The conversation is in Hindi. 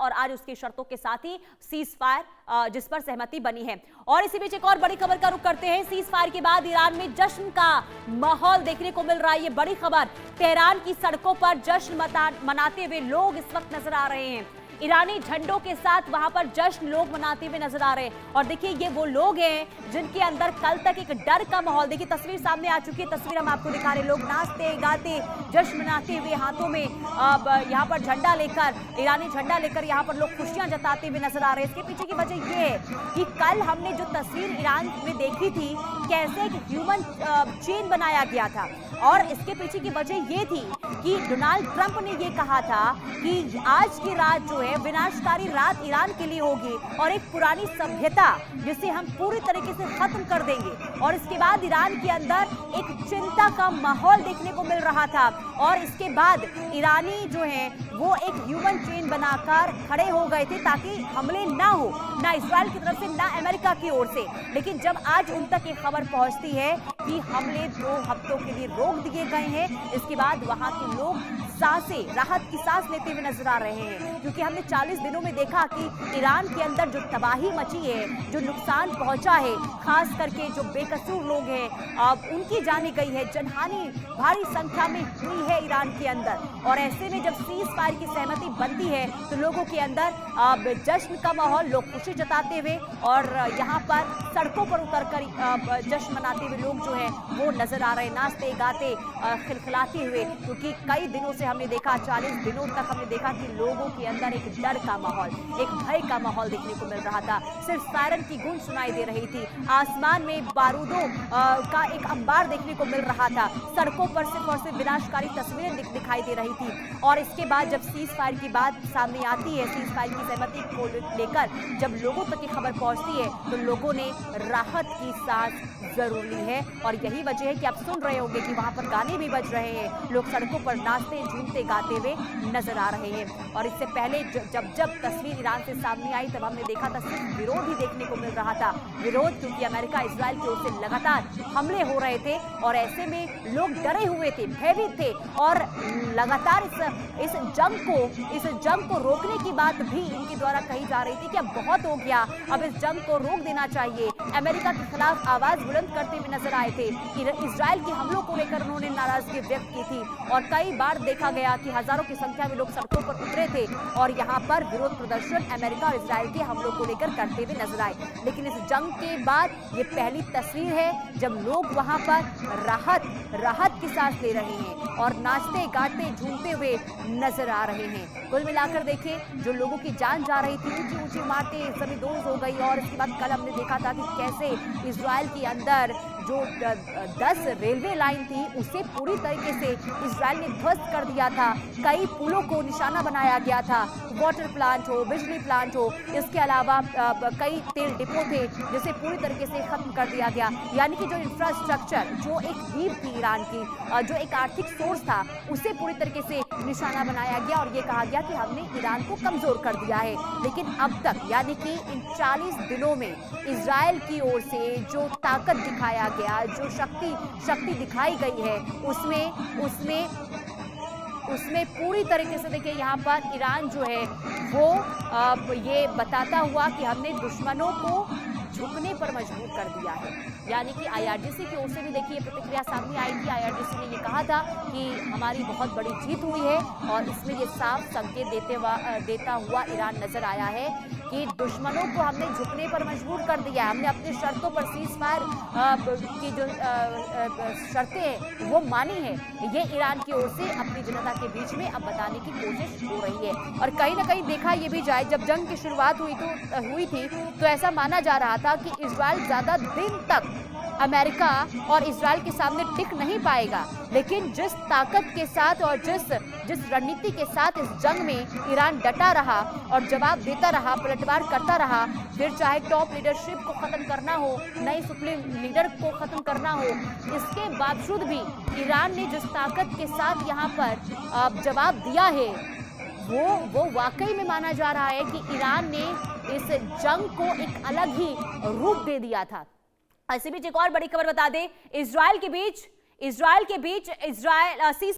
और आज उसकी शर्तों के साथ ही सीज फायर जिस पर सहमति बनी है। और इसी बीच एक और बड़ी खबर का रुख करते हैं। सीज फायर के बाद ईरान में जश्न का माहौल देखने को मिल रहा है। ये बड़ी खबर, तेहरान की सड़कों पर जश्न मनाते हुए लोग इस वक्त नजर आ रहे हैं। ईरानी झंडों के साथ वहां पर जश्न लोग मनाते हुए नजर आ रहे हैं। और देखिए ये वो लोग हैं जिनके अंदर कल तक एक डर का माहौल, देखिए तस्वीर सामने आ चुकी है, तस्वीर हम आपको दिखा रहे हैं। लोग नाचते गाते जश्न मनाते हुए हाथों में यहाँ पर झंडा लेकर, ईरानी झंडा लेकर यहाँ पर लोग खुशियां जताते हुए नजर आ रहे हैं। इसके पीछे की वजह ये है कि कल हमने जो तस्वीर ईरान में देखी थी, कैसे एक ह्यूमन चेन बनाया गया था, और इसके पीछे की वजह ये थी कि डोनाल्ड ट्रंप ने ये कहा था कि आज की रात जो है विनाशकारी रात ईरान के लिए होगी और एक पुरानी सभ्यता जिसे हम पूरी तरीके से खत्म कर देंगे। और इसके बाद ईरान के अंदर एक चिंता का माहौल देखने को मिल रहा था, और इसके बाद ईरानी जो है वो एक ह्यूमन चेन बनाकर खड़े हो गए थे ताकि हमले ना हो, ना इजराइल की तरफ से ना अमेरिका की ओर से। लेकिन जब आज उन तक एक खबर पहुंचती है कि हमले 2 हफ्तों के लिए रोक दिए गए हैं, इसके बाद वहां के लोग सांसें, राहत की सांस लेते हुए नजर आ रहे हैं। क्योंकि हमने 40 दिनों में देखा कि ईरान के अंदर जो तबाही मची है, जो नुकसान पहुंचा है, खास करके जो बेकसूर लोग हैं उनकी जाने गई है, जनहानि भारी संख्या में हुई है ईरान के अंदर। और ऐसे में जब सीज फायर की सहमति बनती है तो लोगों के अंदर जश्न का माहौल, लोग खुशी जताते हुए और यहाँ पर सड़कों पर उतरकर जश्न मनाते हुए लोग जो है वो नजर आ रहे हैं, नाचते गाते खिलखिलाते हुए। क्योंकि कई दिनों से हमने देखा, 40 दिनों तक हमने देखा कि लोगों के अंदर एक डर का माहौल, एक भय का माहौल देखने को मिल रहा था। सिर्फ सायरन की गूंज सुनाई दे रही थी, आसमान में बारूदों का एक अंबार देखने को मिल रहा था, सड़कों पर सिर्फ और सिर्फ विनाशकारी तस्वीरें दिखाई दे रही थी। और इसके बाद जब सीज फायर की बात सामने आती है, सीज फायर की सहमति को लेकर जब लोगों तक ये खबर पहुंचती है तो लोगों ने राहत की सांस जरूर ली है। और यही वजह है कि आप सुन रहे होंगे कि वहां पर गाने भी बज रहे हैं, लोग सड़कों पर नाचते झूमते गाते हुए नजर आ रहे हैं। और इससे पहले जब तस्वीर ईरान से सामने आई तब हमने देखा था सिर्फ विरोध ही देखने को मिल रहा था, विरोध, क्योंकि अमेरिका इजराइल की ओर से लगातार हमले हो रहे थे और ऐसे में लोग डरे हुए थे, भयभीत थे। और लगातार इस जंग को रोकने की बात भी इनके द्वारा कही जा रही थी कि अब बहुत हो गया, अब इस जंग को रोक देना चाहिए। अमेरिका के खिलाफ आवाज बुलंद करते हुए नजर आए थे, इजराइल के हमलों को लेकर उन्होंने नाराजगी व्यक्त की थी। और कई बार देखा गया कि हजारों की संख्या में लोग सड़कों पर उतरे थे और यहाँ पर विरोध प्रदर्शन अमेरिका और इजराइल के हमलों को लेकर करते हुए नजर आए। लेकिन इस जंग के बाद ये पहली तस्वीर है जब लोग वहां पर राहत की सांस ले रहे हैं और नाचते गाते झूमते हुए नजर आ रहे हैं। कुल मिलाकर देखें, जो लोगों की जान जा रही थी, ऊंची ऊंची इमारतें जमींदोज हो गई। और इसके बाद कल हमने देखा था कि कैसे इजराइल के अंदर जो 10 रेलवे लाइन थी उसे पूरी तरीके से इजराइल ने ध्वस्त कर दिया था। कई पुलों को निशाना बनाया गया था, वाटर प्लांट हो, बिजली प्लांट हो, इसके अलावा कई तेल डिपो थे जिसे पूरी तरीके से खत्म कर दिया गया। यानी कि जो इंफ्रास्ट्रक्चर, जो एक नींव थी ईरान की, जो एक आर्थिक सोर्स था, उसे पूरी तरीके से निशाना बनाया गया और ये कहा गया कि हमने ईरान को कमजोर कर दिया है। लेकिन अब तक, यानी कि इन 40 दिनों में इजराइल की ओर से जो ताकत दिखाया गया, जो शक्ति दिखाई गई है, उसमें पूरी तरीके से देखिए यहाँ पर ईरान जो है वो ये बताता हुआ कि हमने दुश्मनों को झुकने पर मजबूर कर दिया है। यानी कि आईआरजीसी की ओर से भी देखिए प्रतिक्रिया सामने आई थी। आईआरजीसी ने ये कहा था कि हमारी बहुत बड़ी जीत हुई है और इसमें ये साफ संकेत देता हुआ ईरान नजर आया है कि दुश्मनों को हमने झुकने पर मजबूर कर दिया है, हमने अपनी शर्तों पर, सीज फायर की जो शर्तें हैं वो मानी है। ये ईरान की ओर से अपनी जनता के बीच में अब बताने की कोशिश हो रही है। और कहीं ना कहीं देखा ये भी जाए, जब जंग की शुरुआत हुई थी तो ऐसा माना जा रहा था कि इजराइल ज्यादा दिन तक अमेरिका और इजराइल के सामने टिक नहीं पाएगा। लेकिन जिस ताकत के साथ और जिस रणनीति के साथ इस जंग में ईरान डटा रहा और जवाब देता रहा, पलटवार करता रहा, फिर चाहे टॉप लीडरशिप को खत्म करना हो, नई सुप्रीम लीडर को खत्म करना हो, इसके बावजूद भी ईरान ने जिस ताकत के साथ यहाँ पर जवाब दिया है वो वाकई में माना जा रहा है कि ईरान ने इस जंग को एक अलग ही रूप दे दिया था। इसी बीच एक और बड़ी खबर बता दें, इजराइल के बीच